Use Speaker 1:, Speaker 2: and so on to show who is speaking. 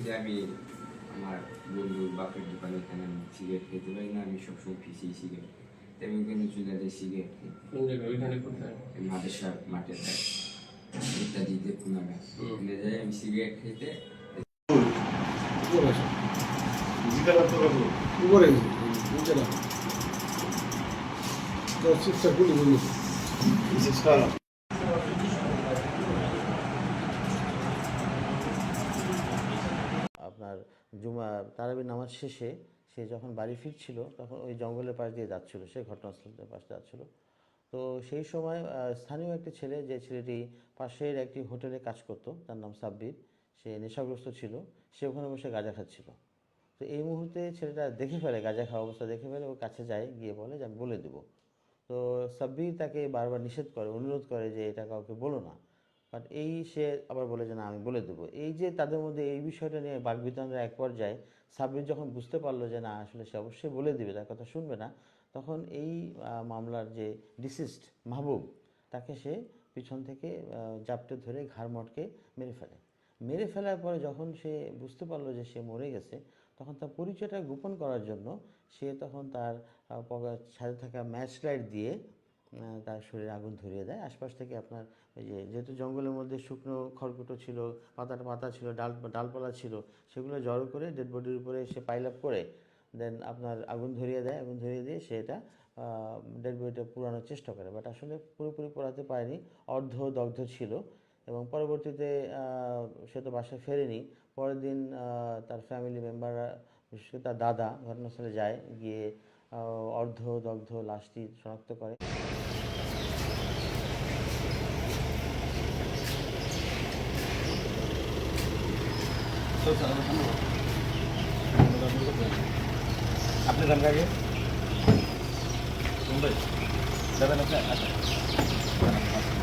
Speaker 1: যে আমি আমার বন্ধুর বাপের দোকানে এখানে আমি সিগারেট খেতে পারি না, আমি সবসময় ফিসি সিগারেট, তাই আমি ওখানে চলে যাই সিগারেট খেতে।
Speaker 2: কোন জায়গায়? ওইখানে কোথায়?
Speaker 1: মাদেশা মাঠের ধারে ইত্যাদিতে পুনাগা ওখানে যাই আমি সিগারেট খেতে।
Speaker 3: উপরে নিচে না তো সিস্টার গুলি গুলি
Speaker 4: আপনার জুমা তারাবির নামাজ শেষে সে যখন বাড়ি ফিরছিল তখন ওই জঙ্গলের পাশ দিয়ে যাচ্ছিল, সে ঘটনাস্থলের পাশ যাচ্ছিল। তো সেই সময় স্থানীয় একটি ছেলে, যে ছেলেটি পাশের একটি হোটেলে কাজ করতো, তার নাম সাব্বির, সে নেশাগ্রস্ত ছিল, সে ওখানে বসে গাঁজা খাচ্ছিল। তো এই মুহূর্তে ছেলেটা দেখে ফেলে, গাঁজা খাওয়া অবস্থা দেখে ফেলে, ওর কাছে যায়, গিয়ে বলে যে আমি বলে দেবো। তো সাব্বির তাকে বারবার নিষেধ করে, অনুরোধ করে যে এটা কাউকে বলো না। বাট সে আবার বলে যে না আমি বলে দেবো। এই যে তাদের মধ্যে এই বিষয়টা নিয়ে বাকবিতণ্ডা এক পর্যায়ে সাব্বির যখন বুঝতে পারলো যে না আসলে সে অবশ্যই বলে দেবে, তার কথা শুনবে না, তখন এই মামলার যে ডিসিস্ট মাহবুব, তাকে সে পিছন থেকে জাপটে ধরে ঘাড় মটকে মেরে ফেলে। মেরে ফেলার পরে যখন সে বুঝতে পারলো যে সে মরে গেছে, তখন তার পরিচয়টা গোপন করার জন্য সে তখন তার সাথে থাকা ম্যাচ লাইট দিয়ে তার শরীরে আগুন ধরিয়ে দেয়। আশপাশ থেকে আপনার ওই যেহেতু জঙ্গলের মধ্যে শুকনো খড়কুটো ছিল, পাতা ছিল, ডালপালা ছিল, সেগুলো জড়ো করে ডেড বডির উপরে সে পাইল আপ করে দেন আপনার আগুন ধরিয়ে দেয়। আগুন ধরিয়ে দিয়ে সে এটা ডেড বডিটা পুরানোর চেষ্টা করে, বাট আসলে পুরোপুরি পোড়াতে পারেনি, দগ্ধ ছিল। এবং পরবর্তীতে সে তো বাসায় ফেরেনি। পরের দিন তার ফ্যামিলি মেম্বাররা, বিশেষ করে তার দাদা, ঘটনাস্থলে যায়, গিয়ে দগ্ধ লাশটি শনাক্ত করে।
Speaker 5: আপনি যান আগে যাবেন আপনি? আচ্ছা